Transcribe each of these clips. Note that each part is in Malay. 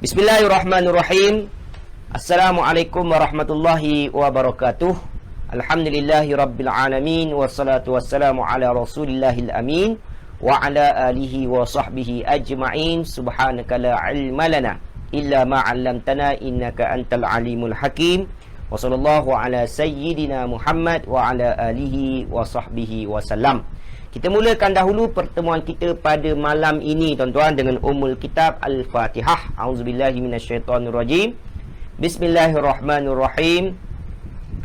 Bismillahirrahmanirrahim. Assalamualaikum warahmatullahi wabarakatuh. Alhamdulillahi rabbil alamin. Wassalatu wassalamu ala rasulillahil amin. Wa ala alihi wa sahbihi ajma'in. Subhanaka la ilma lana illa ma'allamtana innaka antal alimul hakim. Wa sallallahu ala sayyidina Muhammad wa ala alihi wa sahbihi wasallam. Kita mulakan dahulu pertemuan kita pada malam ini tuan-tuan dengan Ummul Kitab Al-Fatihah. A'udzubillahi minasyaitonirrajim. Bismillahirrahmanirrahim.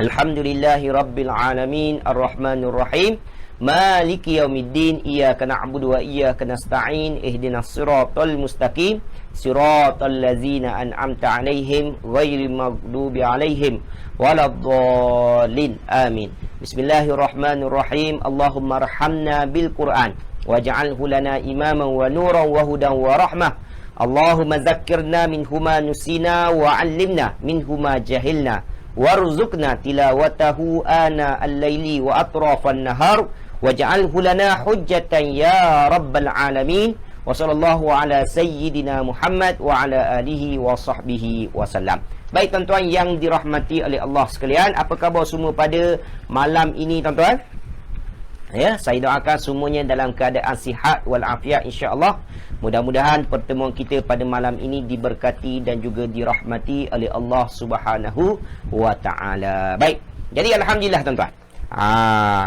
Alhamdulillahi rabbil alamin arrahmanirrahim. Maliki yaumiddin. Iyyaka na'budu wa iyyaka nasta'in. Ihdinas siratal mustaqim. Siratal ladzina an'amta 'alaihim ghairil maghdubi 'alaihim waladdallin. Amin. Bismillahirrahmanirrahim. Allahumma arhamna bil Qur'an waj'alhu lana imaman wa nuran wa hudan wa rahmah. Allahumma zakkirna minhuma nusina wa 'allimna minhuma jahilna warzuqna tilawatahu ana al-laili wa atrafan nahar waj'alhu lana hujjatan ya rabbal alamin. Wa sallallahu ala sayyidina Muhammad wa ala alihi wa sahbihi wasallam. Baik tuan-tuan yang dirahmati oleh Allah sekalian, apa khabar semua pada malam ini tuan-tuan? Ya, saya doakan semuanya dalam keadaan sihat wal afiat insya-Allah. Mudah-mudahan pertemuan kita pada malam ini diberkati dan juga dirahmati oleh Allah Subhanahu wa taala. Baik. Jadi alhamdulillah tuan-tuan.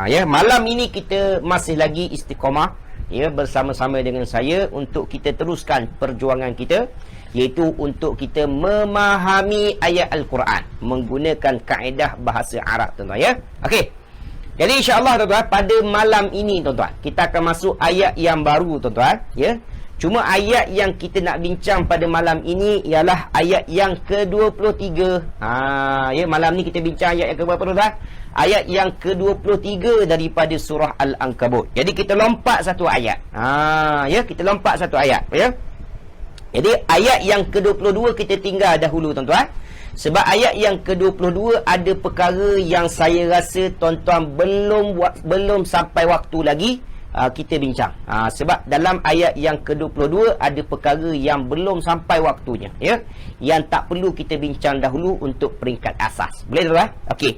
Ya, malam ini kita masih lagi istiqamah ya bersama-sama dengan saya untuk kita teruskan perjuangan kita, iaitu untuk kita memahami ayat Al-Quran menggunakan kaedah bahasa Arab tuan-tuan ya. Okey. Jadi insya-Allah tuan-tuan pada malam ini tuan-tuan kita akan masuk ayat yang baru tuan-tuan ya. Cuma ayat yang kita nak bincang pada malam ini ialah ayat yang ke-23. Ya, malam ni kita bincang ayat yang ke berapa tuan-tuan? Ayat yang ke-23 daripada surah Al-Ankabut. Jadi kita lompat satu ayat. Ya, kita lompat satu ayat ya. Jadi ayat yang ke-22 kita tinggal dahulu tuan-tuan. Sebab ayat yang ke-22 ada perkara yang saya rasa tuan-tuan belum sampai waktu lagi kita bincang. Sebab dalam ayat yang ke-22 ada perkara yang belum sampai waktunya ya, yang tak perlu kita bincang dahulu untuk peringkat asas. Boleh tuan-tuan? Okey.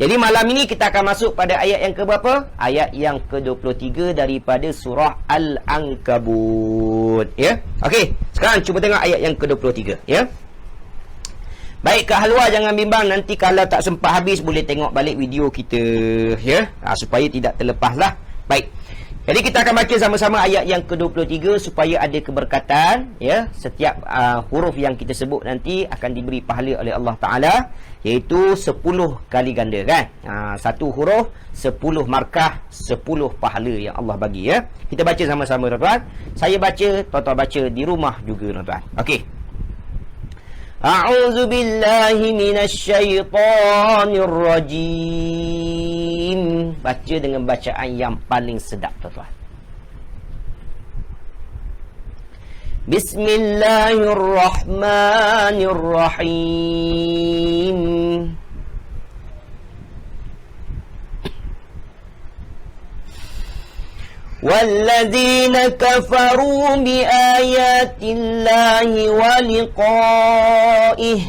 Jadi malam ini kita akan masuk pada ayat yang ke berapa? Ayat yang ke-23 daripada surah Al-Ankabut ya. Okey, sekarang cuba tengok ayat yang ke-23 ya. Baik, kat luar jangan bimbang, nanti kalau tak sempat habis boleh tengok balik video kita ya, supaya tidak terlepaslah. Baik. Jadi kita akan baca sama-sama ayat yang ke-23 supaya ada keberkatan ya. Setiap huruf yang kita sebut nanti akan diberi pahala oleh Allah Taala, iaitu 10 kali ganda kan. Satu huruf 10 markah, 10 pahala yang Allah bagi ya. Kita baca sama-sama tuan-tuan. Saya baca, tuan-tuan baca di rumah juga tuan-tuan. Okey. A'udzu billahi minasyaitonir rajim. Baca dengan bacaan yang paling sedap tuan-tuan. Bismillahirrahmanirrahim. وَالَّذِينَ كَفَرُوا بِآيَاتِ اللَّهِ وَلِقَائِهِ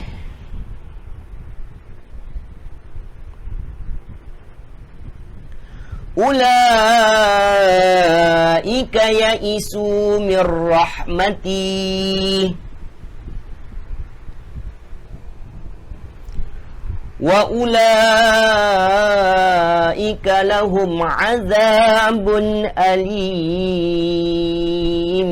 أُولَئِكَ يَئِسُوا مِنْ رَحْمَتِي وَأُولَئِكَ لَهُمْ عَذَابٌ أَلِيمٌ.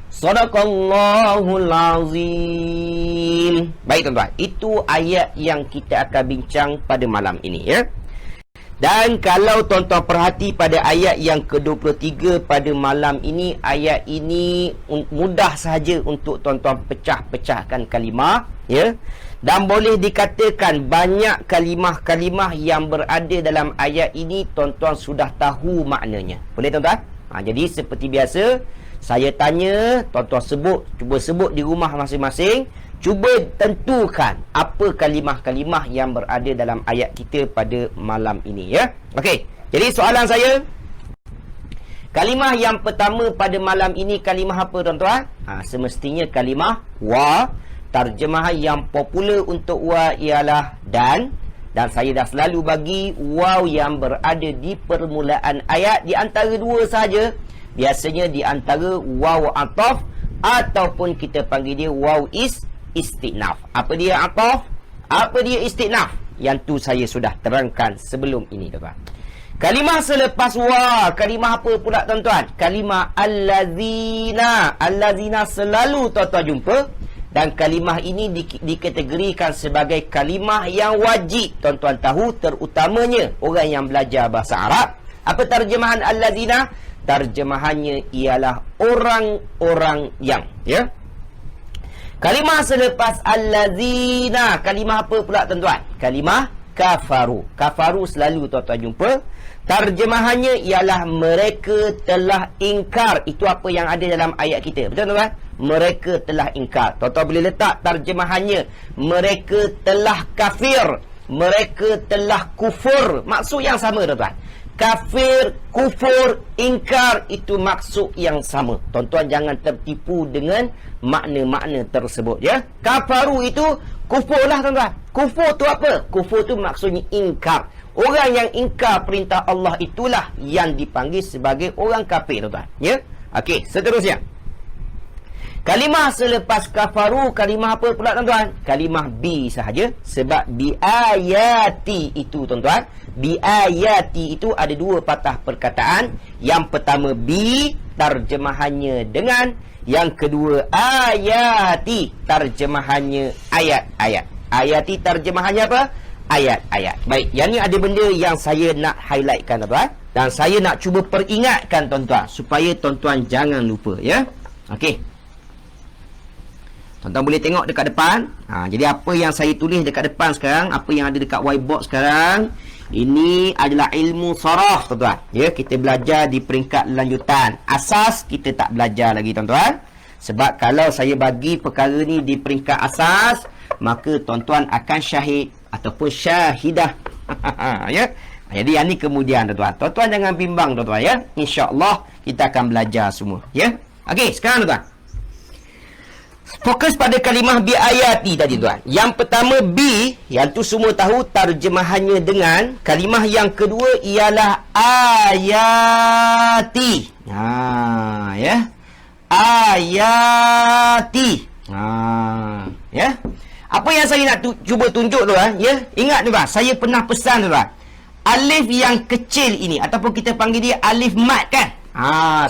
Sadaqallahul azim. Baik tuan-tuan, itu ayat yang kita akan bincang pada malam ini ya. Dan kalau tuan-tuan perhati pada ayat yang ke-23 pada malam ini, ayat ini mudah sahaja untuk tuan-tuan pecah-pecahkan kalimah, ya. Dan boleh dikatakan banyak kalimah-kalimah yang berada dalam ayat ini tuan-tuan sudah tahu maknanya. Boleh tuan-tuan? Jadi seperti biasa, saya tanya, tuan-tuan cuba sebut di rumah masing-masing. Cuba tentukan apa kalimah-kalimah yang berada dalam ayat kita pada malam ini, ya. Okey. Jadi soalan saya, kalimah yang pertama pada malam ini kalimah apa tuan-tuan? Semestinya kalimah wa. Terjemahan yang popular untuk wa ialah dan saya dah selalu bagi waw yang berada di permulaan ayat di antara dua saja. Biasanya di antara waw ataf ataupun kita panggil dia waw istinaf. Apa dia ataf? Apa dia istinaf? Yang tu saya sudah terangkan sebelum ini, tuan-tuan. Kalimah selepas wa, kalimah apa pula tuan-tuan? Kalimah allazina. Allazina selalu tuan-tuan jumpa. Dan kalimah ini dikategorikan sebagai kalimah yang wajib tuan-tuan tahu, terutamanya orang yang belajar bahasa Arab. Apa terjemahan allazina? Terjemahannya ialah orang-orang yang, ya. Kalimah selepas allazina, kalimah apa pula tuan-tuan? Kalimah kafaru. Kafaru selalu tuan-tuan jumpa. Terjemahannya ialah mereka telah ingkar. Itu apa yang ada dalam ayat kita. Betul tuan-tuan? Mereka telah ingkar. Tuan-tuan boleh letak terjemahannya, mereka telah kafir, mereka telah kufur. Maksud yang sama tuan-tuan. Kafir, kufur, ingkar, itu maksud yang sama. Tuan-tuan jangan tertipu dengan makna-makna tersebut, ya. Kafaru itu kufur lah tuan-tuan. Kufur tu apa? Kufur tu maksudnya ingkar. Orang yang ingkar perintah Allah itulah yang dipanggil sebagai orang kafir, tuan-tuan, ya. Okey, seterusnya. Kalimah selepas kafaru, kalimah apa pula tuan-tuan? Kalimah bi sahaja. Sebab bi ayati itu tuan-tuan, bi ayati itu ada dua patah perkataan. Yang pertama bi, terjemahannya dengan. Yang kedua ayati, terjemahannya ayat-ayat. Ayati terjemahannya apa? Ayat-ayat. Baik, yang ni ada benda yang saya nak highlightkan tuan-tuan. Dan saya nak cuba peringatkan tuan-tuan supaya tuan-tuan jangan lupa, ya. Okey. Tuan-tuan boleh tengok dekat depan. Jadi apa yang saya tulis dekat depan sekarang, apa yang ada dekat whiteboard sekarang, ini adalah ilmu saraf, tuan-tuan. Ya, kita belajar di peringkat lanjutan. Asas kita tak belajar lagi, tuan-tuan. Sebab kalau saya bagi perkara ni di peringkat asas, maka tuan-tuan akan syahid ataupun syahidah. Ya. Jadi yang ni kemudian, tuan-tuan. Tuan-tuan jangan bimbang, tuan-tuan, ya. InsyaAllah kita akan belajar semua, ya. Okey, sekarang tuan-tuan, fokus pada kalimah bi ayati tadi, tuan. Yang pertama bi, yang tu semua tahu terjemahannya dengan. Kalimah yang kedua ialah ayati. Ya. Ayati. Ya. Apa yang saya nak cuba tunjuk, tuan, ya. Ingat, tuan, saya pernah pesan, tuan. Alif yang kecil ini ataupun kita panggil dia alif mat, kan?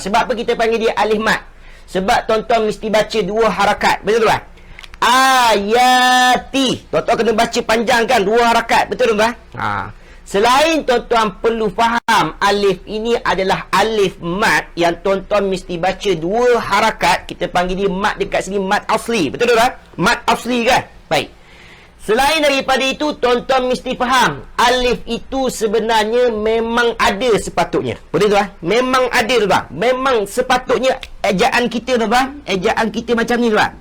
Sebab apa kita panggil dia alif mat? Sebab tuan-tuan mesti baca dua harakat. Betul, tuan? Ayati. Tuan-tuan kena baca panjang, kan? Dua harakat. Betul, tuan? Selain tuan-tuan perlu faham alif ini adalah alif mat yang tuan-tuan mesti baca dua harakat. Kita panggil dia mat dekat sini, mat asli. Betul, tuan? Mat asli, kan? Baik. Selain daripada itu, tuan-tuan mesti faham alif itu sebenarnya memang ada sepatutnya. Boleh, tuan? Memang ada, tuan. Memang sepatutnya ejaan kita, tuan. Ejaan kita macam ni, tuan.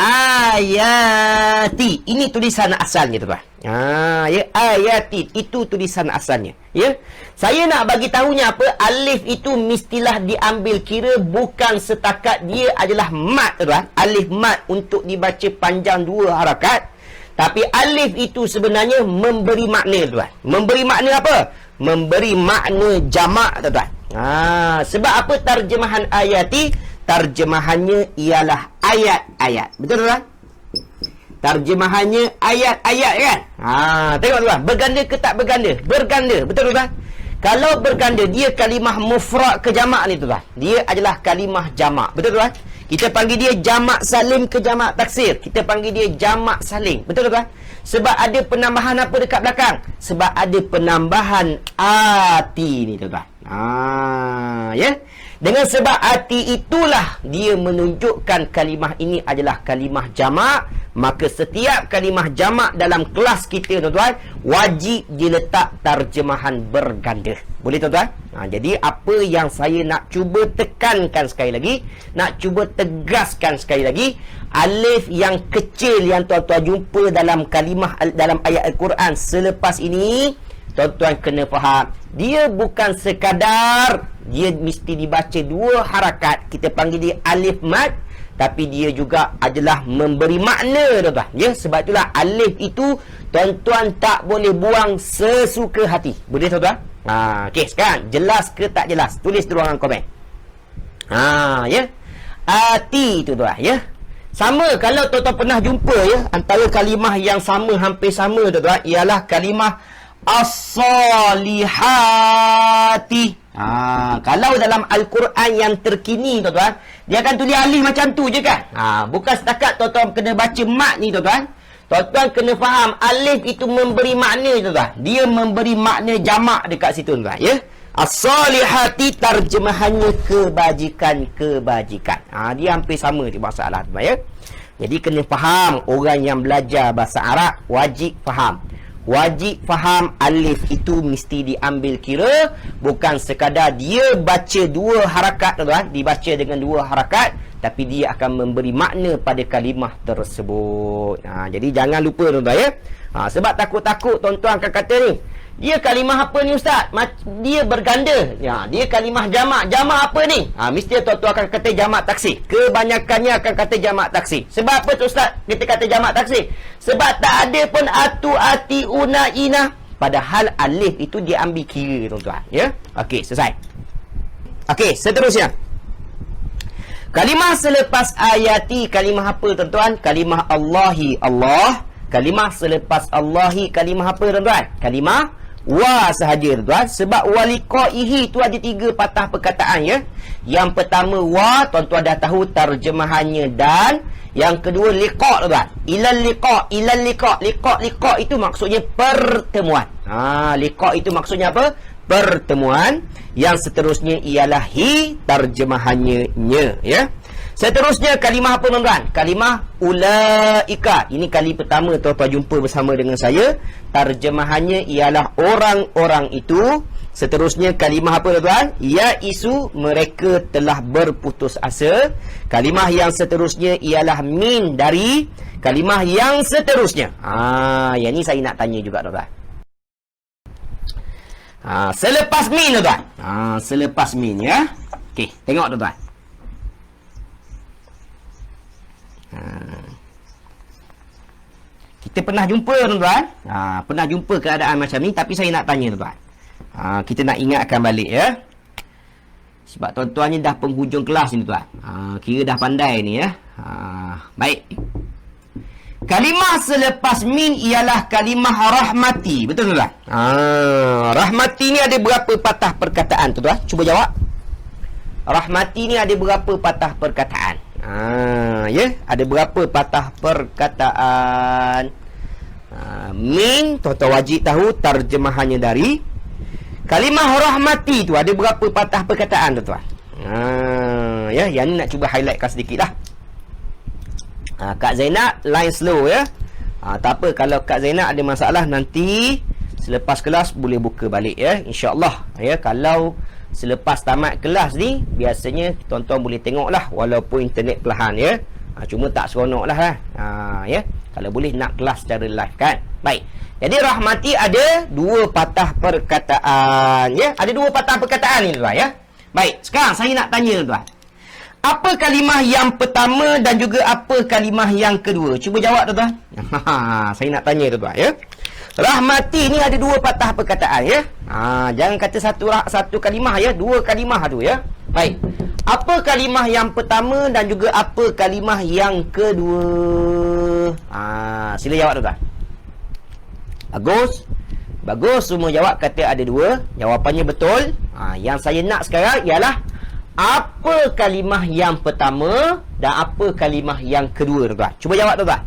Ayati. Ini tulisan asalnya, tuan. Ya, ayati. Itu tulisan asalnya. Ya. Saya nak bagi tahunya apa? Alif itu mestilah diambil kira bukan setakat dia adalah mat, tuan. Alif mat untuk dibaca panjang dua harakat. Tapi alif itu sebenarnya memberi makna, tuan. Memberi makna apa? Memberi makna jamak, tuan. Sebab apa terjemahan ayati? Terjemahannya ialah ayat-ayat. Betul, tuan? Terjemahannya ayat-ayat, kan? Tengok, tuan. Berganda ke tak berganda? Berganda. Betul, tuan? Kalau berganda, dia kalimah mufrad ke jamak ni, tuan. Dia adalah kalimah jamak. Betul, tuan? Kita panggil dia jamak salim ke jamak taksir. Kita panggil dia jamak salim. Betul tuan? Sebab ada penambahan apa dekat belakang? Sebab ada penambahan ati ni tuan. Ya. Dengan sebab ati itulah dia menunjukkan kalimah ini adalah kalimah jamak. Maka setiap kalimah jamak dalam kelas kita tuan-tuan, wajib diletak terjemahan berganda. Boleh tuan-tuan? Jadi apa yang saya nak cuba tekankan sekali lagi, nak cuba tegaskan sekali lagi, alif yang kecil yang tuan-tuan jumpa dalam kalimah, dalam ayat Al-Quran selepas ini, tuan-tuan kena faham, dia bukan sekadar dia mesti dibaca 2 harakat, kita panggil dia alif mad, tapi dia juga adalah memberi makna tuan-tuan. Ya, sebab itulah alif itu tuan-tuan tak boleh buang sesuka hati. Boleh tuan-tuan? Okey, sekarang jelas ke tak jelas? Tulis di ruangan komen. Ya. Ati itu tuan, ya. Sama kalau tuan-tuan pernah jumpa ya, antara kalimah yang sama, hampir sama tuan-tuan, ialah kalimah as-salihati. Kalau dalam Al-Quran yang terkini tuan-tuan, dia akan tulis alif macam tu je kan. Bukan setakat tuan-tuan kena baca mat ni tuan-tuan. Tuan-tuan kena faham alif itu memberi makna tuan-tuan. Dia memberi makna jamak dekat situ tuan-tuan, ya. As-salihati terjemahannya kebajikan-kebajikan. Dia hampir sama di masalah tuan-tuan, ya. Jadi kena faham, orang yang belajar bahasa Arab wajib faham. Wajib faham alif itu mesti diambil kira, bukan sekadar dia baca 2 harakat tuan-tuan, dibaca dengan 2 harakat, tapi dia akan memberi makna pada kalimah tersebut. Jadi jangan lupa tuan-tuan, ya. Sebab takut-takut tuan-tuan akan kata ni, dia kalimah apa ni ustaz? Dia berganda. Dia kalimah jamak. Jamak apa ni? Mesti tuan-tuan akan kata jamak taksir. Kebanyakannya akan kata jamak taksir. Sebab apa tu ustaz kita kata jamak taksir? Sebab tak ada pun atu, ati, una, ina. Padahal alif itu dia ambil kira tuan-tuan, ya. Okey, selesai. Okey, seterusnya. Kalimah selepas ayati, kalimah apa tuan-tuan? Kalimah Allahi, Allah. Kalimah selepas Allahi, kalimah apa tuan-tuan? Kalimah wa sahaja tuan-tuan. Sebab waliqaihi tu ada 3 patah perkataan, ya. Yang pertama wa, tuan-tuan dah tahu terjemahannya dan. Yang kedua liqa tuan-tuan. Ilal liqa, ilal liqa. Liqa itu maksudnya pertemuan. Liqa itu maksudnya apa? Pertemuan. Yang seterusnya ialah hi, terjemahannya nya, ya. Seterusnya kalimah apa tuan-tuan? Kalimah ulaika. Ini kali pertama tuan-tuan jumpa bersama dengan saya. Terjemahannya ialah orang-orang itu. Seterusnya kalimah apa tuan-tuan? Yaisu, mereka telah berputus asa. Kalimah yang seterusnya ialah min, dari. Kalimah yang seterusnya, yang ni saya nak tanya juga tuan-tuan. Selepas min tuan-tuan. Selepas min, ya. Okey, tengok tuan-tuan. Kita pernah jumpa tuan-tuan, pernah jumpa keadaan macam ni. Tapi saya nak tanya tuan-tuan, kita nak ingatkan balik, ya. Sebab tuan-tuan ni dah penghujung kelas ni tuan, kira dah pandai ni, ya. Baik. Kalimah selepas min ialah kalimah rahmati. Betul tuan-tuan? Rahmati ni ada berapa patah perkataan tuan-tuan? Cuba jawab. Rahmati ni ada berapa patah perkataan? Ya, ada berapa patah perkataan? Min, tuan-tuan wajib tahu terjemahannya dari. Kalimah rahmati tu ada berapa patah perkataan tuan-tuan? Ya, yang ni nak cuba highlightkan sedikit lah. Kak Zainab line slow, ya. Tak apa, kalau Kak Zainab ada masalah nanti selepas kelas boleh buka balik, ya, insya-Allah, ya. Kalau selepas tamat kelas ni, biasanya tuan-tuan boleh tengok lah, walaupun internet perlahan, ya. Cuma tak seronok lah, ya. Kalau boleh nak kelas secara live kan. Baik. Jadi rahmati ada 2 patah perkataan, ya. Ada 2 patah perkataan ni tuan, ya. Baik, sekarang saya nak tanya tuan, apa kalimah yang pertama dan juga apa kalimah yang kedua? Cuba jawab tuan-tuan. Saya nak tanya tuan-tuan, ya. Rahmati ni ada 2 patah perkataan, ya. Jangan kata satu kalimah, ya. 2 kalimah tu, ya. Baik. Apa kalimah yang pertama dan juga apa kalimah yang kedua? Sila jawab tuan-tuan. Bagus. Bagus, semua jawab kata ada 2. Jawapannya betul. Yang saya nak sekarang ialah Apa kalimah yang pertama dan apa kalimah yang kedua, tuan-tuan? Cuba jawab, tuan-tuan.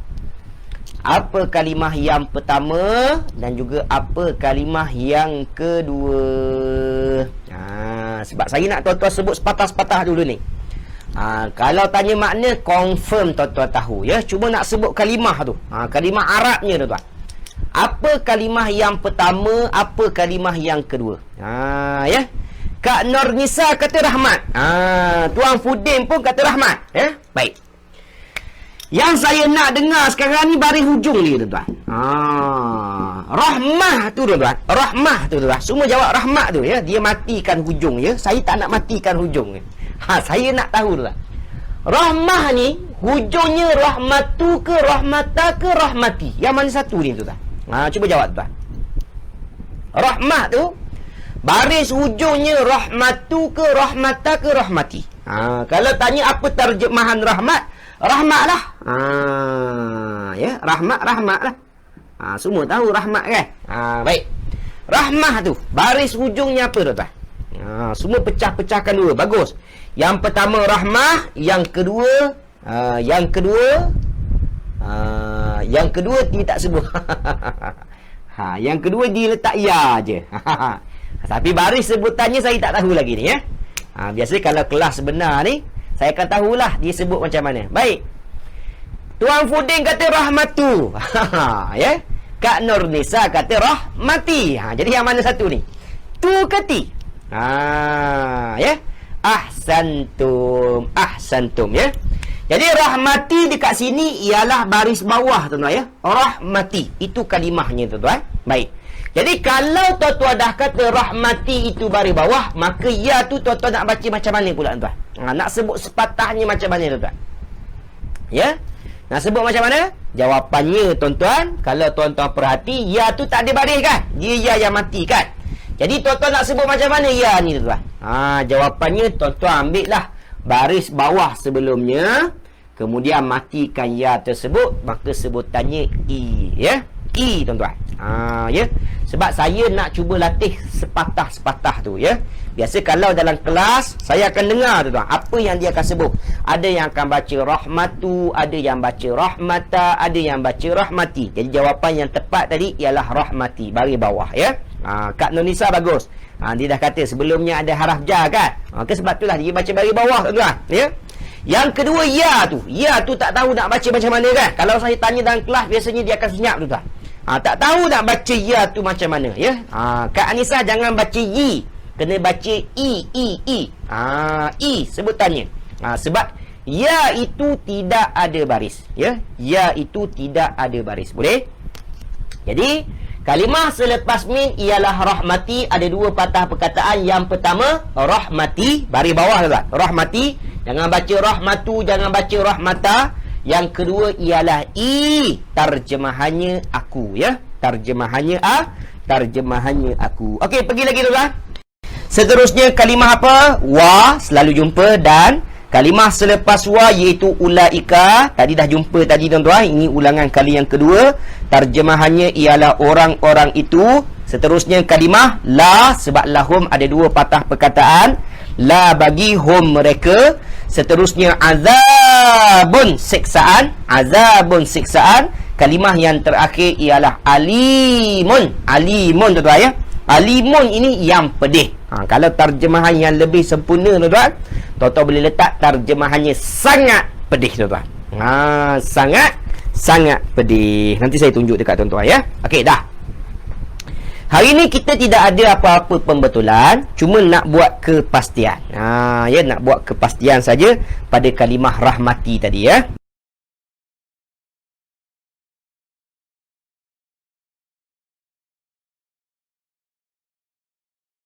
Apa kalimah yang pertama dan juga apa kalimah yang kedua? Sebab saya nak tuan-tuan sebut sepatah-sepatah dulu ni. Kalau tanya makna, confirm tuan-tuan tahu, ya. Cuma nak sebut kalimah tu. Kalimah Arabnya, tuan-tuan. Apa kalimah yang pertama, apa kalimah yang kedua? Ya. Kak Nur Nisa kata rahmat. Tuan Fudin pun kata rahmat, ya. Baik. Yang saya nak dengar sekarang ni baris hujung ni, tuan-tuan. Rahmah tu, tuan-tuan. Rahmah tu, tuan-tuan. Semua jawab rahmat tu, ya. Dia matikan hujung, ya. Saya tak nak matikan hujung, ya. Saya nak tahu, tuan-tuan. Rahmah ni hujungnya rahmatu ke rahmata ke rahmati? Yang mana satu ni, tuan-tuan? Cuba jawab, tuan-tuan. Rahmah tu baris hujungnya rahmatu ke rahmata ke rahmati? Kalau tanya apa terjemahan rahmat, rahmat lah. Ya, rahmat lah. Semua tahu rahmat, kan? Baik. Rahmah tu baris hujungnya apa, tuan-tuan? Semua pecah-pecahkan dua. Bagus. Yang pertama rahmah, yang kedua yang kedua dia tak sebut. Yang kedua dia letak ya je. Tapi baris sebutannya saya tak tahu lagi ni, ya. Biasanya kalau kelas sebenar ni, saya akan tahulah dia sebut macam mana. Baik. Tuan Fudin kata rahmatu. Ya. Kak Nur Nisa kata rahmati. Jadi yang mana satu ni? Tu ke ti? Ya. Ahsantum, ya. Jadi rahmati dekat sini ialah baris bawah, tuan-tuan, ya. Rahmati. Itu kalimahnya, tuan-tuan. Baik. Jadi kalau tuan-tuan dah kata rahmati itu baris bawah, maka ya tu tuan-tuan nak baca macam mana pula, tuan-tuan? Nak sebut sepatahnya macam mana, tuan-tuan? Ya? Nak sebut macam mana? Jawapannya, tuan-tuan, kalau tuan-tuan perhati, ya tu tak ada baris, kan? Dia ya yang mati, kan? Jadi tuan-tuan nak sebut macam mana ya ni, tuan-tuan? Jawapannya tuan-tuan ambil lah baris bawah sebelumnya, kemudian matikan ya tersebut, maka sebutannya i, ya. I, tuan-tuan. Ya. Sebab saya nak cuba latih sepatah-sepatah tu, ya. Biasa kalau dalam kelas saya akan dengar, tuan-tuan, apa yang dia akan sebut. Ada yang akan baca rahmatu, ada yang baca rahmata, ada yang baca rahmati. Jadi jawapan yang tepat tadi ialah rahmati, baris bawah, ya. Kak Nunisa bagus. Dia dah kata sebelumnya ada haraf jar, kan? Maka sebab itulah dia baca baris bawah, tuan-tuan, ya. Yang kedua ya tu tak tahu nak baca macam mana, kan? Kalau saya tanya dalam kelas, biasanya dia akan senyap, tuan-tuan. Tak tahu nak baca ya tu macam mana, ya. Kak Anissa jangan baca yi, kena baca i. I sebutannya. Sebab ya itu tidak ada baris, ya. Ya itu tidak ada baris. Boleh? Jadi kalimah selepas min ialah rahmati. Ada dua patah perkataan. Yang pertama rahmati, baris bawah, tuan. Rahmati, jangan baca rahmatu, jangan baca rahmata. Yang kedua ialah i, terjemahannya aku, ya. Terjemahannya aku. Okey, pergi lagi, tuan. Seterusnya kalimah apa? Wa, selalu jumpa. Dan kalimah selepas wa iaitu ulaika. Tadi dah jumpa tadi, tuan-tuan. Ini ulangan kali yang kedua. Terjemahannya ialah orang-orang itu. Seterusnya kalimah la, sebab lahum ada dua patah perkataan. La bagi hum mereka. Seterusnya azabun, siksaan. Kalimah yang terakhir ialah alimun, tuan-tuan, ya. Alimun ini yang pedih. Kalau terjemahan yang lebih sempurna, tuan-tuan, tuan-tuan boleh letak terjemahannya sangat pedih, tuan-tuan. Sangat pedih. Nanti saya tunjuk dekat tuan-tuan, ya. Okey, dah. Hari ni kita tidak ada apa-apa pembetulan, cuma nak buat kepastian. Ya, nak buat kepastian saja pada kalimah rahmati tadi, ya.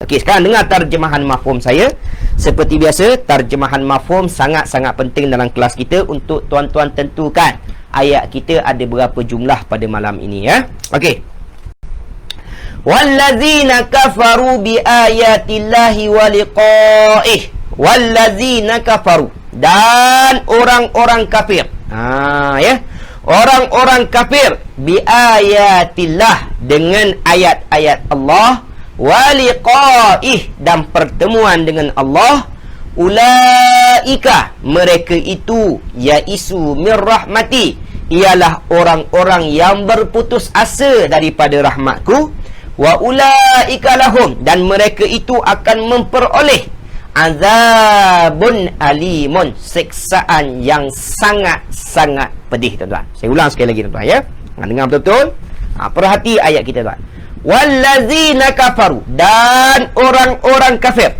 Okey, sekarang dengar terjemahan mafhum saya. Seperti biasa, terjemahan mafhum sangat-sangat penting dalam kelas kita untuk tuan-tuan tentukan ayat kita ada berapa jumlah pada malam ini, ya. Okey. Wallazina kafaru biayatillahi wa liqa'ih. Wallazina kafaru, dan orang-orang kafir. Ya. Orang-orang kafir biayatillah, dengan ayat-ayat Allah, wa liqa'ih, dan pertemuan dengan Allah, ulaika mereka itu yaisu mir rahmati ialah orang-orang yang berputus asa daripada rahmatku, wa ulaika lahum dan mereka itu akan memperoleh azabun alimun siksaan yang sangat-sangat pedih tuan-tuan. Saya ulang sekali lagi tuan-tuan ya. Dengar betul-betul. Perhati ayat kita tuan. Wallazina kafaru dan orang-orang kafir.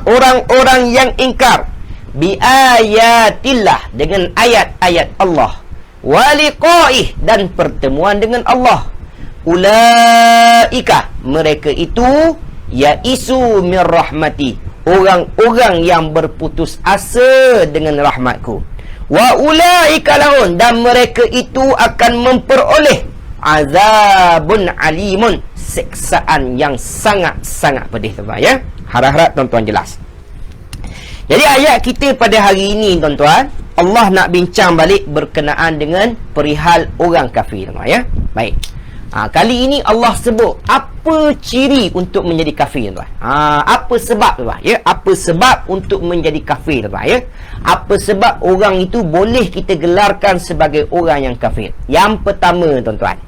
Orang-orang yang ingkar bi ayatillah dengan ayat-ayat Allah, waliqaih dan pertemuan dengan Allah. Ulaika mereka itu yaisu mir rahmati orang-orang yang berputus asa dengan rahmatku. Wa ulaika lahum dan mereka itu akan memperoleh azabun alimun siksaan yang sangat-sangat pedih tuan-tuan ya. Harap-harap tuan-tuan jelas. Jadi ayat kita pada hari ini tuan-tuan, Allah nak bincang balik berkenaan dengan perihal orang kafir tuan-tuan ya. Baik. Kali ini Allah sebut apa ciri untuk menjadi kafir tuan-tuan. Apa sebab tuan-tuan ya? Apa sebab untuk menjadi kafir tuan-tuan ya? Apa sebab orang itu boleh kita gelarkan sebagai orang yang kafir? Yang pertama tuan-tuan,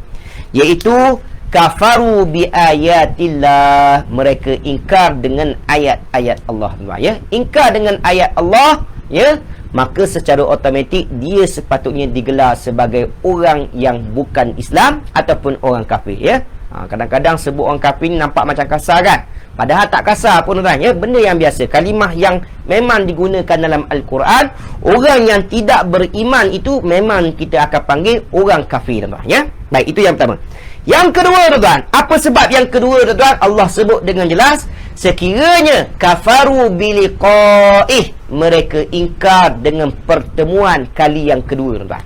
iaitu kafaru bi ayatillah, mereka ingkar dengan ayat-ayat Allah ya. Ingkar dengan ayat Allah ya, maka secara automatik dia sepatutnya digelar sebagai orang yang bukan Islam ataupun orang kafir ya. Kadang-kadang sebut orang kafir ni nampak macam kasar kan, padahal tak kasar pun tuan ya. Benda yang biasa, kalimah yang memang digunakan dalam Al-Quran. Orang yang tidak beriman itu memang kita akan panggil orang kafir tuan ya. Baik, itu yang pertama. Yang kedua tuan, apa sebab yang kedua tuan? Allah sebut dengan jelas, sekiranya kafaru biliqaih, mereka ingkar dengan pertemuan kali yang kedua tuan.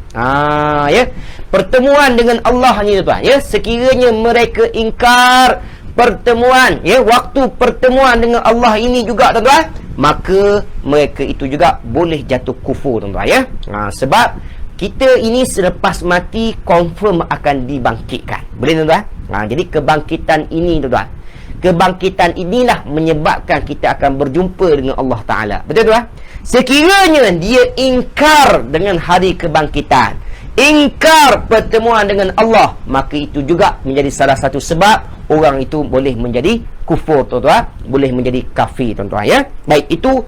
Ya, pertemuan dengan Allah ni tuan ya. Sekiranya mereka ingkar pertemuan ya, waktu pertemuan dengan Allah ini juga tuan, maka mereka itu juga boleh jatuh kufur tuan ya. Sebab kita ini selepas mati confirm akan dibangkitkan. Boleh tuan-tuan? Jadi kebangkitan ini tuan-tuan, kebangkitan inilah menyebabkan kita akan berjumpa dengan Allah Ta'ala. Betul tuan? Sekiranya dia ingkar dengan hari kebangkitan, ingkar pertemuan dengan Allah, maka itu juga menjadi salah satu sebab orang itu boleh menjadi kufur tuan-tuan, boleh menjadi kafir tuan-tuan ya. Baik, itu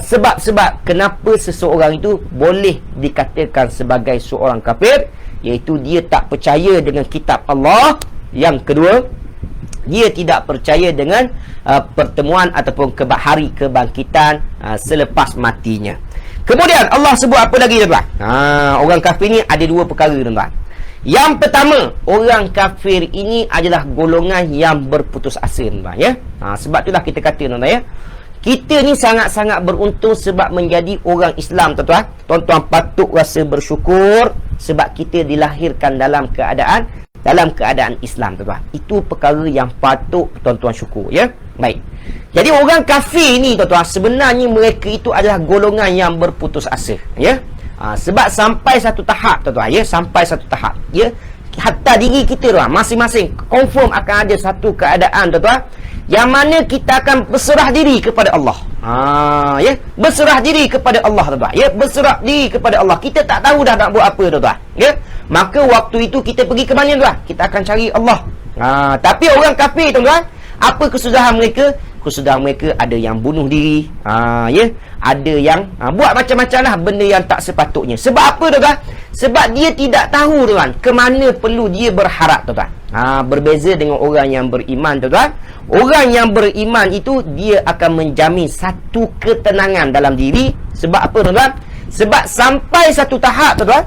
sebab-sebab kenapa seseorang itu boleh dikatakan sebagai seorang kafir, iaitu dia tak percaya dengan kitab Allah. Yang kedua, dia tidak percaya dengan pertemuan ataupun hari kebangkitan selepas matinya. Kemudian Allah sebut apa lagi tuan-tuan? Orang kafir ni ada dua perkara tuan-tuan. Yang pertama, orang kafir ini adalah golongan yang berputus asa tuan-tuan ya. Sebab itulah kita kata tuan-tuan ya, kita ni sangat-sangat beruntung sebab menjadi orang Islam tuan-tuan. Tuan-tuan patut rasa bersyukur sebab kita dilahirkan dalam keadaan Islam tuan-tuan. Itu perkara yang patut tuan-tuan syukur ya. Baik. Jadi orang kafir ni tuan-tuan, sebenarnya mereka itu adalah golongan yang berputus asa ya. Sebab sampai satu tahap tuan-tuan ya, sampai satu tahap ya, hatta diri kita tuan masing-masing confirm akan ada satu keadaan tuan-tuan yang mana kita akan berserah diri kepada Allah. Ya, berserah diri kepada Allah tuan-tuan. Ya, berserah diri kepada Allah. Kita tak tahu dah nak buat apa tuan-tuan. Ya, maka waktu itu kita pergi ke mana tuan? Kita akan cari Allah. Tapi orang kafir tuan-tuan, apa kesudahan mereka? Kesudahan mereka ada yang bunuh diri, ya, ada yang buat macam-macam lah benda yang tak sepatutnya. Sebab apa tuan-tuan? Sebab dia tidak tahu tuan ke mana perlu dia berharap tuan-tuan. Berbeza dengan orang yang beriman tuan-tuan. Orang yang beriman itu dia akan menjamin satu ketenangan dalam diri. Sebab apa tuan-tuan? Sebab sampai satu tahap tuan-tuan,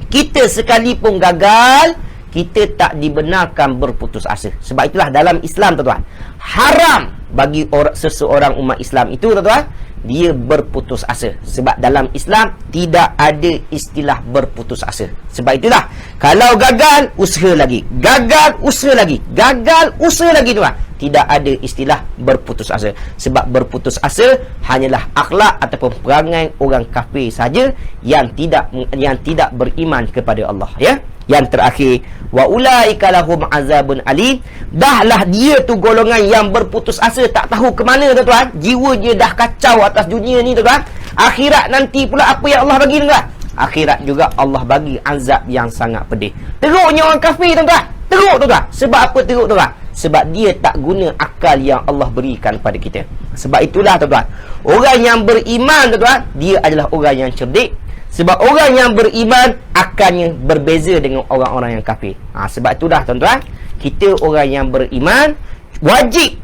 kita sekalipun gagal, kita tak dibenarkan berputus asa. Sebab itulah dalam Islam tuan-tuan, haram bagi seseorang umat Islam itu tuan-tuan, dia berputus asa. Sebab dalam Islam tidak ada istilah berputus asa. Sebab itulah kalau gagal, usaha lagi. Gagal, usaha lagi. Gagal, usaha lagi tuan. Tidak ada istilah berputus asa. Sebab berputus asa hanyalah akhlak ataupun perangai orang kafir saja yang tidak beriman kepada Allah ya. Yang terakhir, wa ulaika lahum azabun alim. Dahlah dia tu golongan yang berputus asa, tak tahu ke mana tuan-tuan. Jiwa dia dah kacau atas dunia ni tuan-tuan. Akhirat nanti pula apa yang Allah bagi tuan-tuan? Akhirat juga Allah bagi azab yang sangat pedih. Teruknya orang kafir tuan-tuan. Teruk tuan-tuan. Sebab apa teruk tuan-tuan? Sebab dia tak guna akal yang Allah berikan pada kita. Sebab itulah tuan-tuan, orang yang beriman tuan-tuan, dia adalah orang yang cerdik. Sebab orang yang beriman akalnya berbeza dengan orang-orang yang kafir. Sebab itulah tuan-tuan, kita orang yang beriman wajib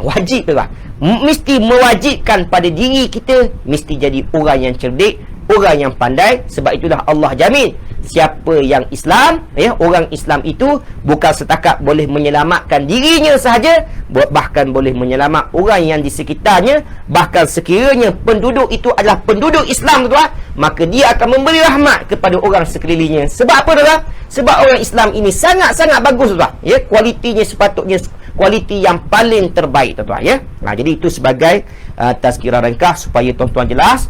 wajib tuan-tuan, mesti mewajibkan pada diri kita mesti jadi orang yang cerdik, orang yang pandai. Sebab itulah Allah jamin siapa yang Islam, orang Islam itu bukan setakat boleh menyelamatkan dirinya sahaja, bahkan boleh menyelamat orang yang di sekitarnya. Bahkan sekiranya penduduk itu adalah penduduk Islam tuan-tuan, maka dia akan memberi rahmat kepada orang sekelilingnya. Sebab apa tuan-tuan? Sebab orang Islam ini sangat-sangat bagus tuan-tuan, kualitinya sepatutnya kualiti yang paling terbaik tuan-tuan, jadi itu sebagai tazkirah ringkas supaya tuan-tuan jelas.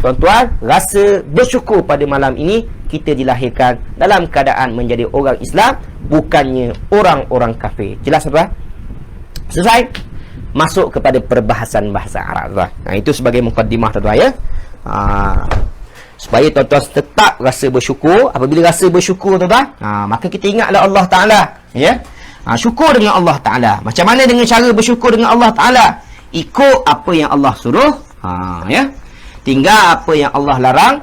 Tuan-tuan rasa bersyukur pada malam ini kita dilahirkan dalam keadaan menjadi orang Islam, bukannya orang-orang kafir. Jelas tuan-tuan? Selesai? Masuk kepada perbahasan bahasa Arab tuan. Itu sebagai mukaddimah tuan-tuan, supaya tuan-tuan tetap rasa bersyukur. Apabila rasa bersyukur tuan-tuan, maka kita ingatlah Allah Ta'ala, syukur dengan Allah Ta'ala. Macam mana dengan cara bersyukur dengan Allah Ta'ala? Ikut apa yang Allah suruh, tinggal apa yang Allah larang,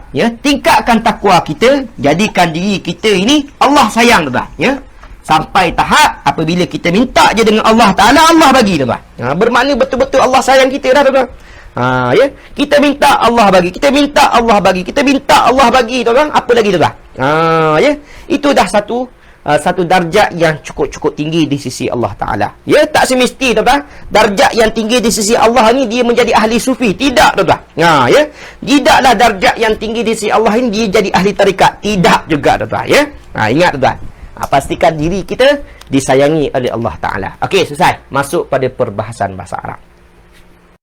tingkatkan takwa kita, jadikan diri kita ini Allah sayang tuan-tuan, sampai tahap apabila kita minta je dengan Allah Ta'ala, Allah bagi tuan-tuan. Bermakna betul-betul Allah sayang kita dah tuan-tuan. Kita minta Allah bagi, kita minta Allah bagi, kita minta Allah bagi tuan-tuan. Apa lagi tuan-tuan? Itu dah satu darjat yang cukup-cukup tinggi di sisi Allah Ta'ala. Tak semesti tuan-tuan darjat yang tinggi di sisi Allah ni dia menjadi ahli sufi. Tidak tuan-tuan. Tidaklah darjat yang tinggi di sisi Allah ini dia jadi ahli tarikat. Tidak juga tuan-tuan. Ingat tuan-tuan, pastikan diri kita disayangi oleh Allah Ta'ala. Okey, selesai. Masuk pada perbahasan bahasa Arab.